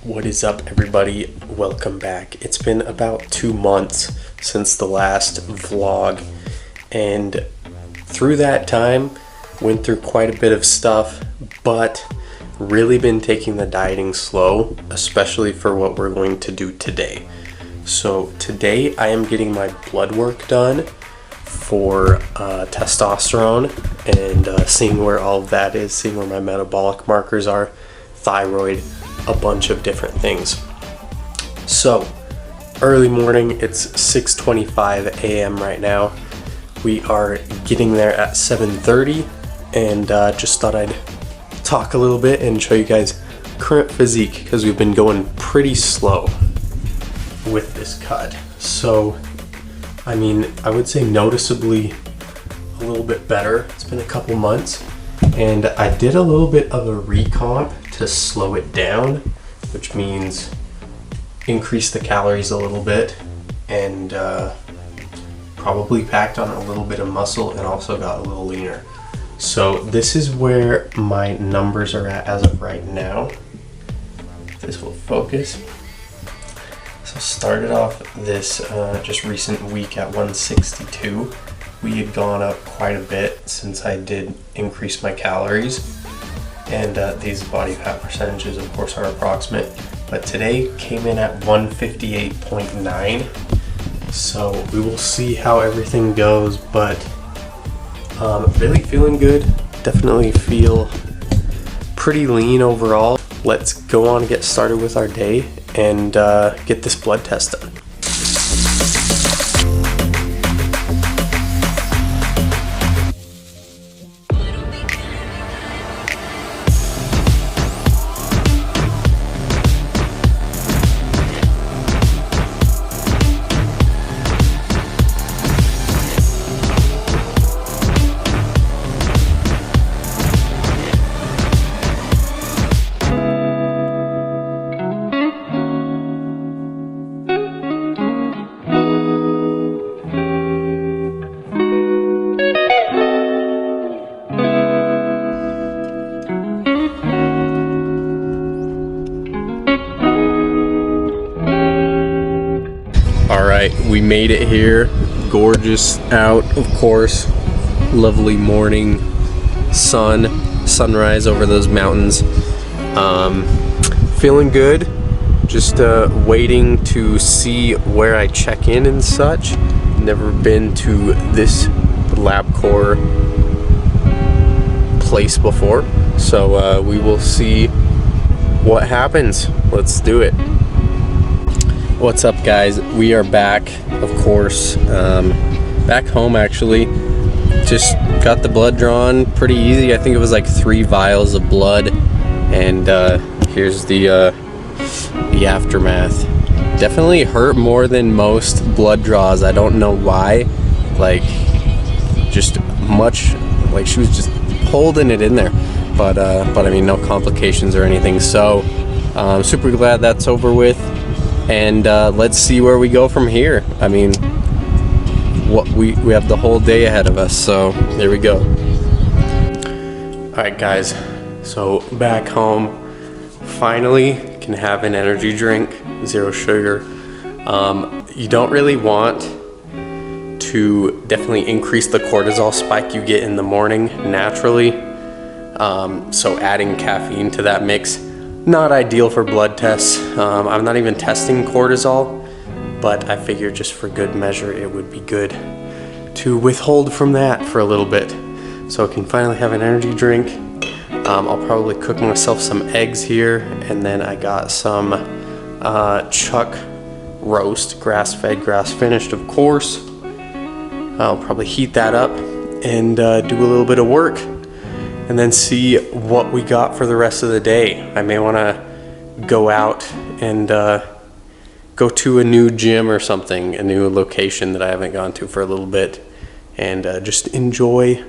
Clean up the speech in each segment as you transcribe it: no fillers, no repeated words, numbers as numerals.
What is up, everybody? Welcome back. It's been about 2 months since the last vlog, and through that time went through quite a bit of stuff, but really been taking the dieting slow, especially for what we're going to do today. So today I am getting my blood work done for testosterone and seeing where all of that is, seeing where my metabolic markers are, thyroid, a bunch of different things. So early morning, it's 6:25 a.m. right now. We are getting there at 7:30, and just thought I'd talk a little bit and show you guys current physique, because we've been going pretty slow with this cut. So I mean, I would say noticeably a little bit better. It's been a couple months, and I did a little bit of a recomp to slow it down, which means increase the calories a little bit, and probably packed on a little bit of muscle and also got a little leaner. So this is where my numbers are at as of right now. If this will focus. So started off this just recent week at 162. We had gone up quite a bit since I did increase my calories. And these body fat percentages, of course, are approximate. But today came in at 158.9. So we will see how everything goes, but really feeling good. Definitely feel pretty lean overall. Let's go on and get started with our day and get this blood test done. We made it here. Gorgeous out, of course. Lovely morning sunrise over those mountains. Feeling good. Just waiting to see where I check in and such. Never been to this LabCorp place before, so we will see what happens. Let's do it. What's up, guys? We are back, of course, back home actually. Just got the blood drawn pretty easy. I think it was like 3 vials of blood, and here's the aftermath. Definitely hurt more than most blood draws. I don't know why. Like, just much, like she was just holding it in there, but I mean, no complications or anything. So I'm super glad that's over with. And let's see where we go from here. I mean, what we have the whole day ahead of us, so there we go. Alright, guys, so back home, finally can have an energy drink, 0 sugar. You don't really want to definitely increase the cortisol spike you get in the morning naturally, so adding caffeine to that mix, not ideal for blood tests. I'm not even testing cortisol, but I figure just for good measure it would be good to withhold from that for a little bit, so I can finally have an energy drink. I'll probably cook myself some eggs here, and then I got some chuck roast, grass-fed, grass-finished, of course. I'll probably heat that up and do a little bit of work, and then see what we got for the rest of the day. I may want to go out and go to a new gym or something, a new location that I haven't gone to for a little bit, and just enjoy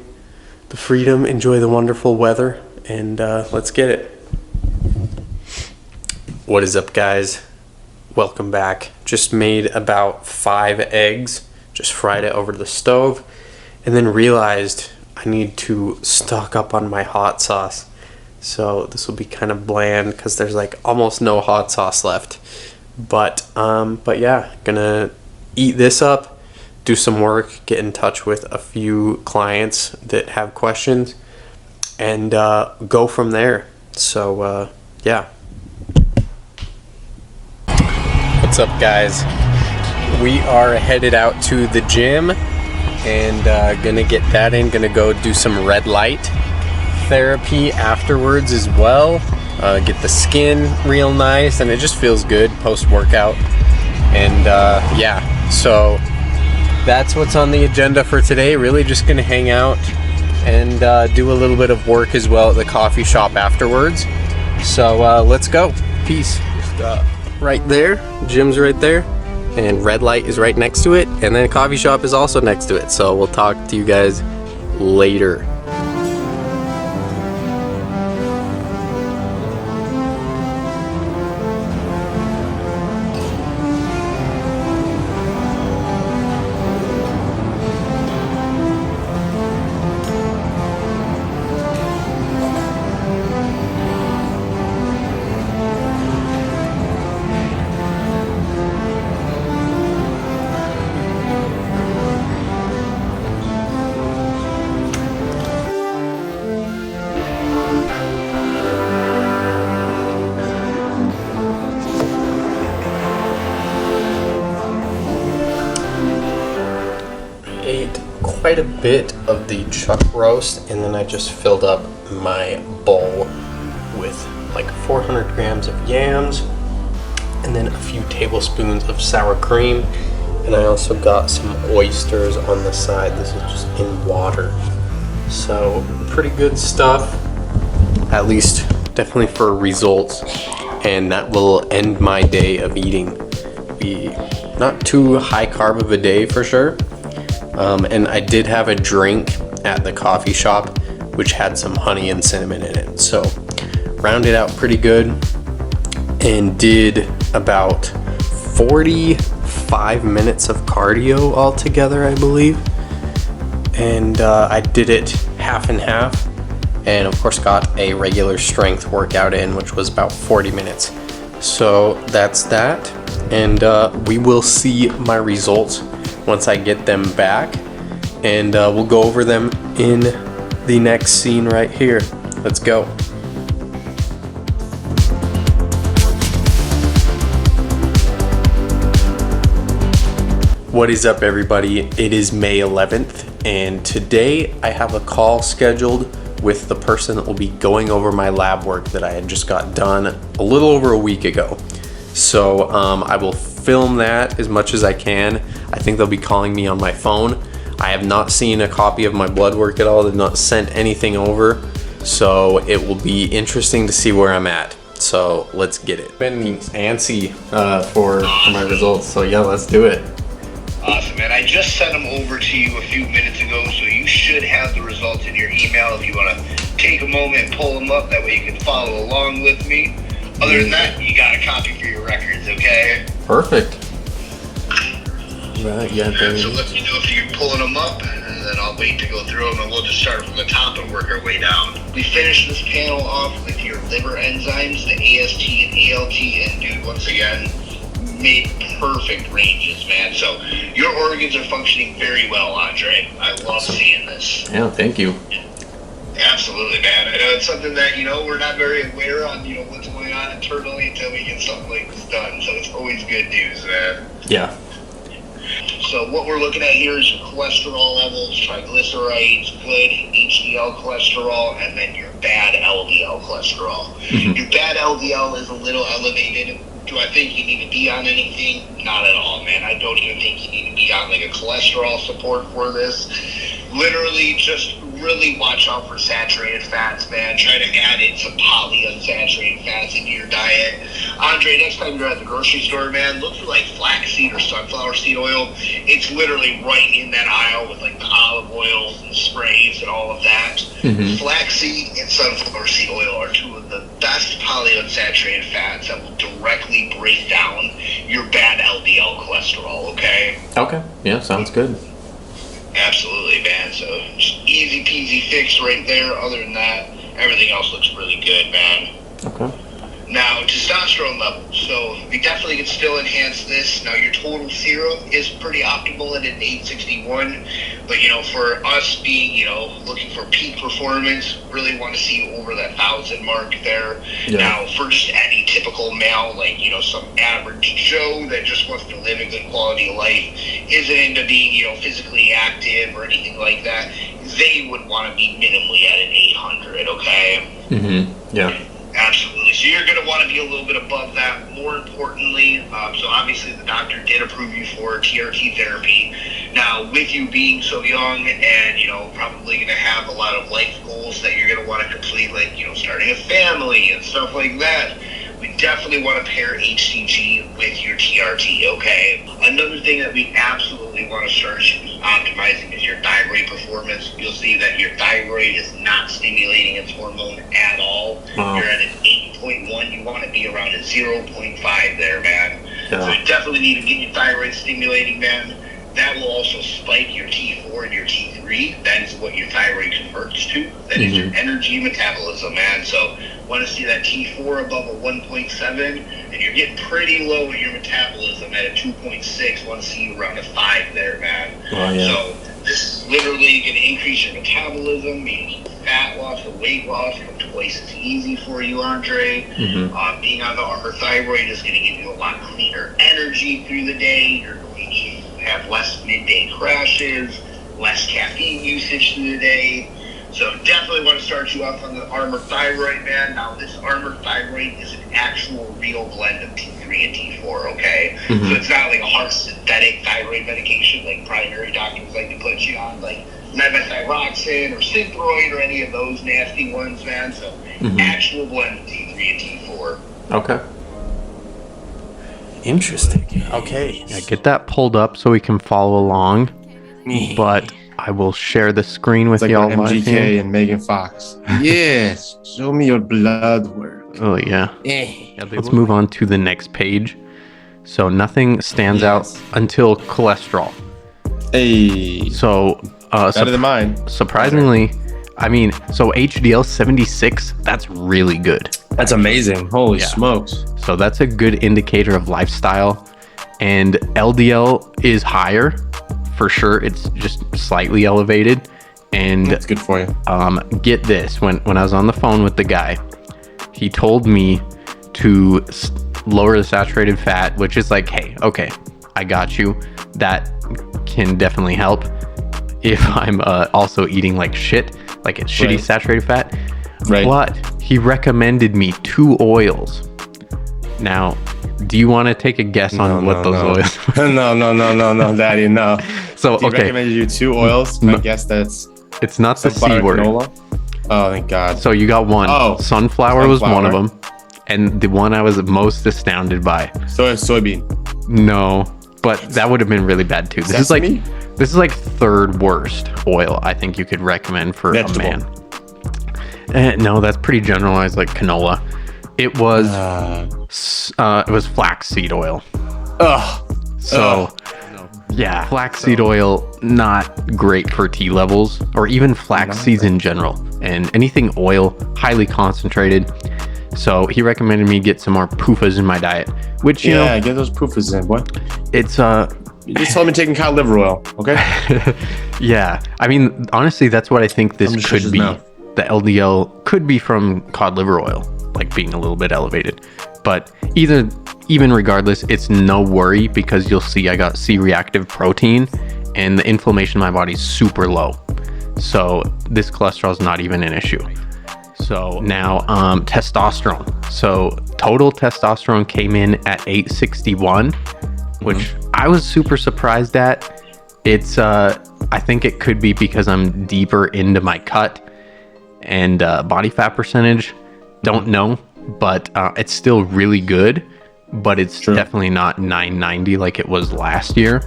the freedom, enjoy the wonderful weather, and let's get it. What is up, guys? Welcome back. Just made about 5 eggs, just fried it over the stove, and then realized I need to stock up on my hot sauce. So this will be kind of bland because there's like almost no hot sauce left. But yeah, gonna eat this up, do some work, get in touch with a few clients that have questions, and go from there. So yeah. What's up, guys? We are headed out to the gym and gonna get that in. Gonna go do some red light therapy afterwards as well. Get the skin real nice, and it just feels good post-workout. And yeah, so that's what's on the agenda for today. Really just gonna hang out and do a little bit of work as well at the coffee shop afterwards. So let's go. Peace. Right there, gym's right there, and red light is right next to it, and then coffee shop is also next to it. So we'll talk to you guys later. Quite a bit of the chuck roast, and then I just filled up my bowl with like 400 grams of yams and then a few tablespoons of sour cream, and I also got some oysters on the side. This is just in water, so pretty good stuff, at least definitely for results. And that will end my day of eating. Be not too high carb of a day for sure. And I did have a drink at the coffee shop which had some honey and cinnamon in it, so rounded out pretty good, and did about 45 minutes of cardio altogether, I believe. And I did it half and half, and of course got a regular strength workout in, which was about 40 minutes. So that's that, and we will see my results once I get them back, and we'll go over them in the next scene right here. Let's go. What is up, everybody? It is May 11th, and today I have a call scheduled with the person that will be going over my lab work that I had just got done a little over a week ago. So I will film that as much as I can. I think they'll be calling me on my phone. I have not seen a copy of my blood work at all. They've not sent anything over, so it will be interesting to see where I'm at. So let's get it. Been antsy for my results, so yeah, let's do it. Awesome, man. I just sent them over to you a few minutes ago, so you should have the results in your email if you want to take a moment and pull them up. That way you can follow along with me. Other than that, you got a copy for your records, okay? Perfect. Right, yeah. So let me know if you're pulling them up, and then I'll wait to go through them, and we'll just start from the top and work our way down. We finished this panel off with your liver enzymes, the AST and ALT, and dude, once again, made perfect ranges, man. So your organs are functioning very well, Andre. I love seeing this. Yeah, thank you. Absolutely, man. I know it's something that, we're not very aware on, what's going on internally until we get something like this done. So it's always good news, man. Yeah. So what we're looking at here is your cholesterol levels, triglycerides, good HDL cholesterol, and then your bad LDL cholesterol. Mm-hmm. Your bad LDL is a little elevated. Do I think you need to be on anything? Not at all, man. I don't even think you need to be on like a cholesterol support for this. Literally just really watch out for saturated fats, man. Try to add in some polyunsaturated fats into your diet. Andre, next time you're at the grocery store, man, look for like flaxseed or sunflower seed oil. It's literally right in that aisle with like the olive oils and sprays and all of that. Mm-hmm. Flaxseed and sunflower seed oil are two of the best polyunsaturated fats that will directly break down your bad LDL cholesterol, okay? Okay, yeah, sounds good. Absolutely, man. So just easy peasy fix right there. Other than that, Everything else looks really good, man. Okay. Now, testosterone levels. So we definitely can still enhance this. Now, your total serum is pretty optimal at an 861. But, for us being, looking for peak performance, really want to see over that 1,000 mark there. Yeah. Now, for just any typical male, like, some average Joe that just wants to live a good quality of life, isn't into being, physically active or anything like that, they would want to be minimally at an 800, okay? Mm-hmm. Yeah. Absolutely. So you're going to want to be a little bit above that. More importantly, so obviously the doctor did approve you for TRT therapy. Now, with you being so young and, probably going to have a lot of life goals that you're going to want to complete, like, starting a family and stuff like that, we definitely want to pair HCG with your TRT, okay? Another thing that we absolutely want to start optimizing is your thyroid performance. You'll see that your thyroid is not stimulating its hormone at all. Wow. You're at an 8.1. You want to be around a 0.5 there, man. Yeah. So you definitely need to get your thyroid stimulating, man. That will also spike your T4 and your T3. That is what your thyroid converts to. That is your energy metabolism, man. So want to see that T4 above a 1.7, and you're getting pretty low in your metabolism at a 2.6. Want to see you around a 5 there, man. Oh, yeah. So this is literally going to increase your metabolism, meaning fat loss or weight loss come twice as easy for you, Andre. Mm-hmm. Being on the Armor Thyroid is going to give you a lot cleaner energy through the day. You're going to have less midday crashes, less caffeine usage through the day. So definitely want to start you off on the Armor Thyroid, man. Now, this Armor Thyroid is an actual real blend of T3 and T4, okay? Mm-hmm. So it's not like a hard synthetic thyroid medication like primary doctors like to put you on, like levothyroxine or Synthroid or any of those nasty ones, man. So actual blend of T3 and T4. Okay. Interesting. Okay. Yeah, get that pulled up so we can follow along. But I will share the screen with y'all. MGK and Megan Fox. Yes. Show me your blood work. Oh, yeah. Let's move on to the next page. So nothing stands out until cholesterol. Hey. So better than mine. Surprisingly, I mean, so HDL 76, that's really good. That's amazing. Holy smokes. So that's a good indicator of lifestyle. And LDL is higher, for sure. It's just slightly elevated. And that's good for you. Get this, when I was on the phone with the guy, he told me to lower the saturated fat, which is like, hey, okay, I got you. That can definitely help if I'm also eating like shit, like it's shitty saturated fat. Right. But he recommended me 2 oils. Now, do you want to take a guess on what those oils are? No, Daddy, no. So, he recommended you 2 oils. I guess that's... It's not the C word. Canola? Oh, thank God. So you got one. Oh, sunflower was one of them. And the one I was most astounded by. Soybean. No, but that would have been really bad too. This is like 3rd worst oil I think you could recommend for a man. No, that's pretty generalized, like canola. It was flaxseed oil. Yeah, flaxseed oil, not great for T levels or even flax seeds in general. And anything oil, highly concentrated. So he recommended me get some more PUFAs in my diet, which, you know, get those PUFAs in, boy. It's you just told me taking cod liver oil, okay? Yeah, I mean, honestly, that's what I think this could be. The LDL could be from cod liver oil, like being a little bit elevated. But even regardless, it's no worry because you'll see I got C-reactive protein and the inflammation in my body is super low. So this cholesterol is not even an issue. So now testosterone. So total testosterone came in at 861, which I was super surprised at. It's I think it could be because I'm deeper into my cut and body fat percentage. Don't know, but it's still really good, but it's definitely not 990 like it was last year.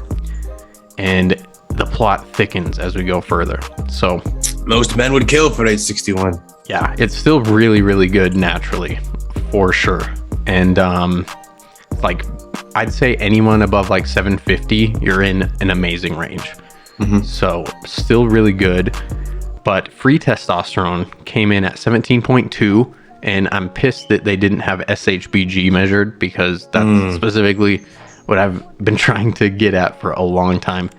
And the plot thickens as we go further. So most men would kill for 861. Yeah, it's still really, really good naturally, for sure. And like I'd say anyone above like 750, you're in an amazing range. So still really good. But free testosterone came in at 17.2, and I'm pissed that they didn't have SHBG measured, because that's specifically what I've been trying to get at for a long time.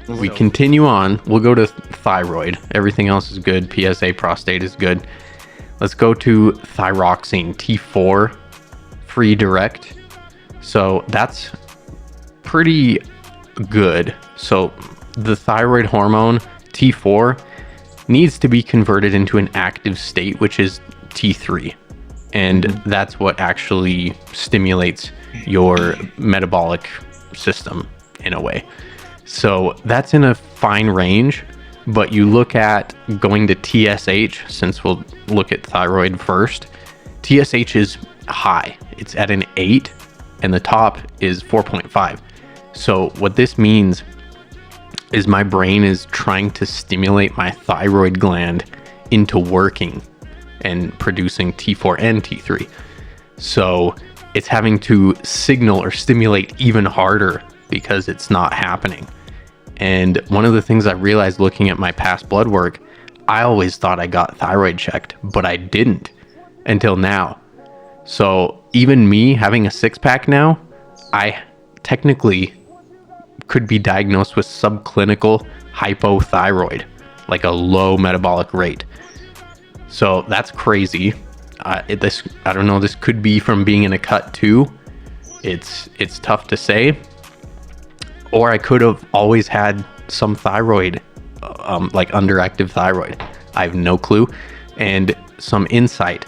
We continue on. We'll go to thyroid. Everything else is good. PSA, prostate is good. Let's go to thyroxine, T4, free direct. So that's pretty good. So the thyroid hormone, T4, needs to be converted into an active state, which is T3. And that's what actually stimulates your metabolic system in a way. So that's in a fine range, but you look at going to TSH, since we'll look at thyroid first. TSH is high. It's at an 8, and the top is 4.5. So what this means is my brain is trying to stimulate my thyroid gland into working and producing T4 and T3. So it's having to signal or stimulate even harder because it's not happening. And one of the things I realized looking at my past blood work, I always thought I got thyroid checked, but I didn't until now. So even me having a 6-pack now, I technically could be diagnosed with subclinical hypothyroid, like a low metabolic rate. So that's crazy. I don't know, this could be from being in a cut too. It's tough to say. Or I could have always had some thyroid, like underactive thyroid. I have no clue. And some insight.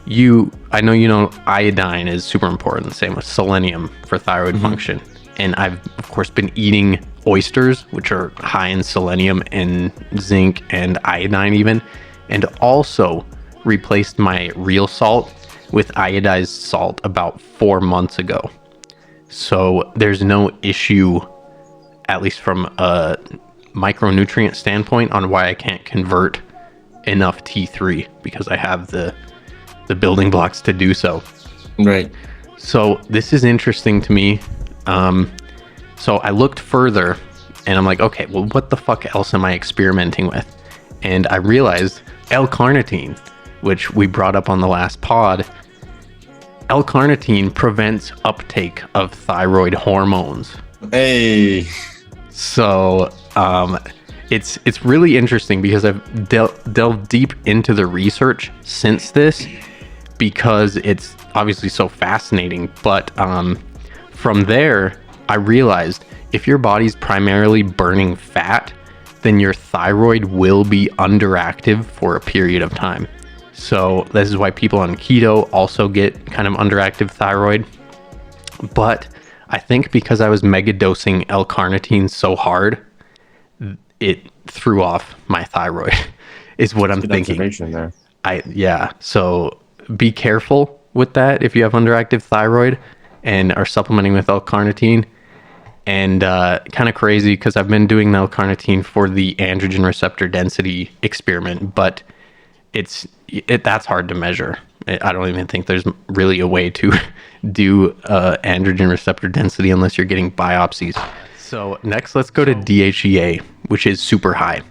I know you know iodine is super important. Same with selenium for thyroid function. And I've, of course, been eating oysters, which are high in selenium and zinc and iodine even. And also replaced my real salt with iodized salt about 4 months ago. So there's no issue, at least from a micronutrient standpoint, on why I can't convert enough T3, because I have the building blocks to do so. Right. So this is interesting to me. So I looked further and I'm like, okay, well, what the fuck else am I experimenting with? And I realized L-carnitine, which we brought up on the last pod. L-carnitine prevents uptake of thyroid hormones. Hey. So it's really interesting because I've delved deep into the research since this, because it's obviously so fascinating. But from there, I realized if your body's primarily burning fat, then your thyroid will be underactive for a period of time. So this is why people on keto also get kind of underactive thyroid. But I think because I was mega dosing L-carnitine so hard, it threw off my thyroid is what I'm thinking. There. So be careful with that if you have underactive thyroid and are supplementing with L-carnitine. And kind of crazy because I've been doing the L-carnitine for the androgen receptor density experiment, but that's hard to measure. I don't even think there's really a way to do androgen receptor density unless you're getting biopsies. So next, let's go to DHEA, which is super high.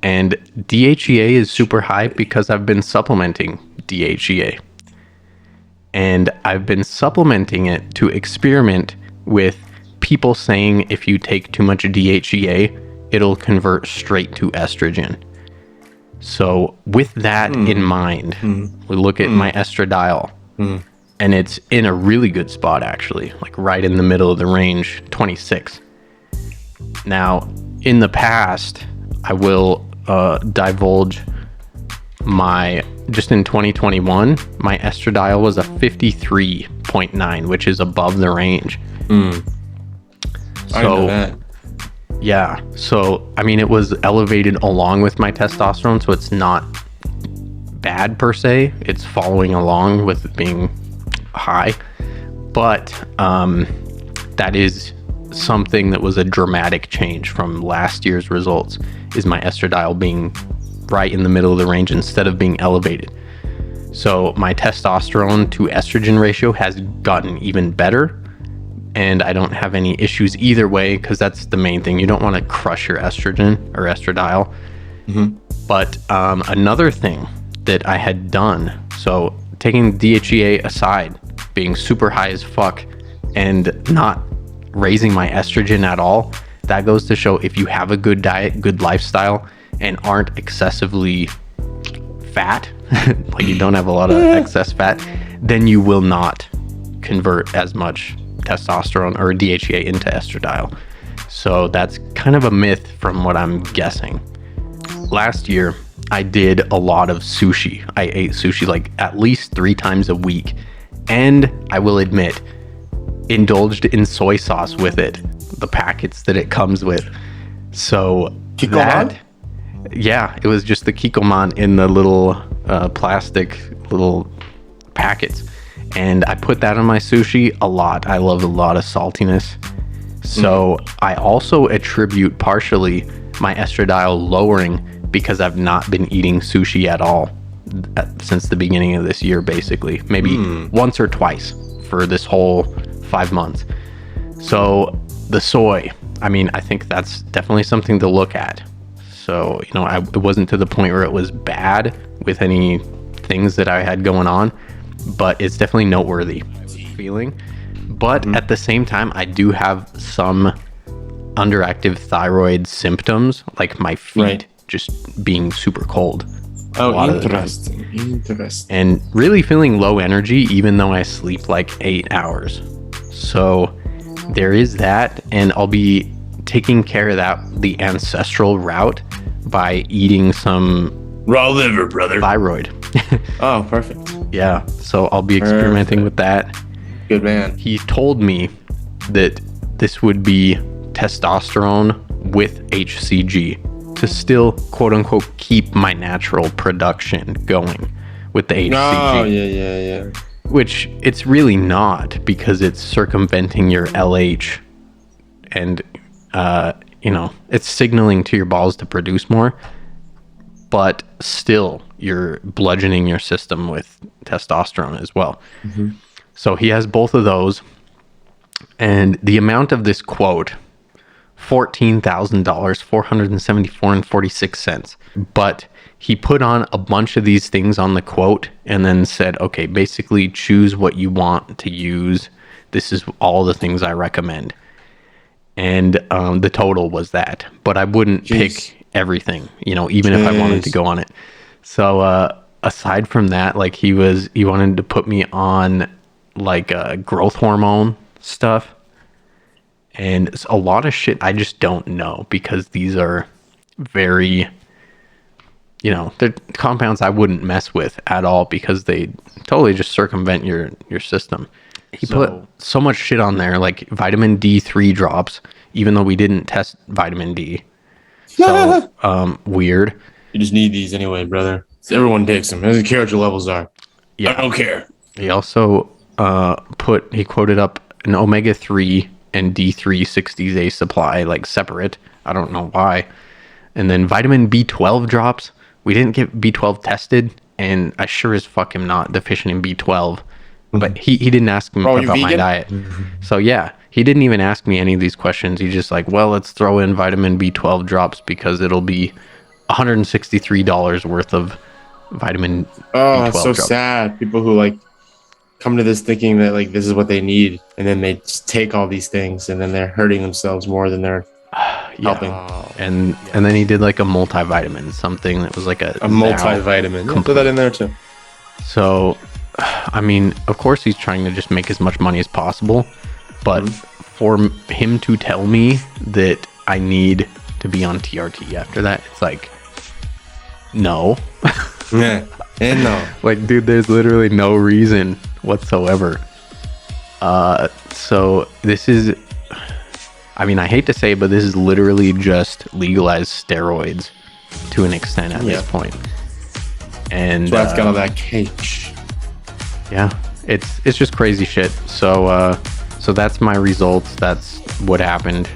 And DHEA is super high because I've been supplementing DHEA. And I've been supplementing it to experiment with people saying if you take too much DHEA, it'll convert straight to estrogen. So with that in mind, we look at my estradiol, and it's in a really good spot, actually, like right in the middle of the range, 26. Now, in the past, I will divulge just in 2021, my estradiol was a 53.9, which is above the range. I know that. Yeah. So, I mean, it was elevated along with my testosterone, so it's not bad per se. It's following along with it being high. But that is something that was a dramatic change from last year's results, is my estradiol being right in the middle of the range instead of being elevated. So my testosterone to estrogen ratio has gotten even better. And I don't have any issues either way, because that's the main thing. You don't want to crush your estrogen or estradiol. But another thing that I had done, so taking DHEA aside, being super high as fuck and not raising my estrogen at all, that goes to show if you have a good diet, good lifestyle, and aren't excessively fat, like you don't have a lot of excess fat, then you will not convert as much testosterone or DHEA into estradiol. So that's kind of a myth from what I'm guessing. Last year, I did a lot of sushi. I ate sushi like at least 3 times a week. And I will admit, indulged in soy sauce with it, the packets that it comes with. So Kikoman? Yeah, it was just the Kikoman in the little plastic little packets. And I put that on my sushi a lot. I love a lot of saltiness. So I also attribute partially my estradiol lowering because I've not been eating sushi at all since the beginning of this year, basically. Maybe once or twice for this whole 5 months. So the soy, I mean, I think that's definitely something to look at. So, you know, it wasn't to the point where it was bad with any things that I had going on, but it's definitely noteworthy feeling. But at the same time, I do have some underactive thyroid symptoms, like my feet just being super cold. Oh, interesting. And really feeling low energy, even though I sleep like 8 hours. So there is that, and I'll be taking care of that the ancestral route by eating some raw liver, brother. Thyroid. Oh, perfect. Yeah, so I'll be experimenting with that. Good man. He told me that this would be testosterone with HCG to still, quote unquote, keep my natural production going with the HCG. Oh, yeah. Which it's really not, because it's circumventing your LH and, you know, it's signaling to your balls to produce more, but still you're bludgeoning your system with testosterone as well. So he has both of those, and the amount of this quote, $14,000, $474.46. But he put on a bunch of these things on the quote and then said, okay, basically choose what you want to use. This is all the things I recommend. And the total was that, but I wouldn't pick everything, you know, even if I wanted to go on it. So aside from that, like he wanted to put me on like growth hormone stuff and a lot of shit I just don't know, because these are very, you know, they're compounds I wouldn't mess with at all, because they totally just circumvent your system. He put so much shit on there, like vitamin D3 drops, even though we didn't test vitamin D. So weird. You just need these anyway, brother. Everyone takes them. I don't care what your levels are. Yeah. I don't care. He also he quoted up an omega-3 and D3 60-day supply, like separate. I don't know why. And then vitamin B12 drops. We didn't get B12 tested, and I sure as fuck am not deficient in B12. But he didn't ask me about my diet. So yeah, he didn't even ask me any of these questions. He's just like, well, let's throw in vitamin B12 drops because it'll be $163 worth of vitamin Oh, B12 that's so drops. sad. People who like come to this thinking that like this is what they need, and then they just take all these things, and then they're hurting themselves more than they're helping. And then he did like a multivitamin, something that was like a multivitamin. Yeah, put that in there too. So, I mean, of course he's trying to just make as much money as possible, but for him to tell me that I need to be on TRT after that, it's like, no. Yeah, and no. Like, dude, there's literally no reason whatsoever. So this is, I mean, I hate to say it, but this is literally just legalized steroids to an extent at this point. And So that's got all that cake. yeah, it's just crazy shit. So so that's my results. That's what happened.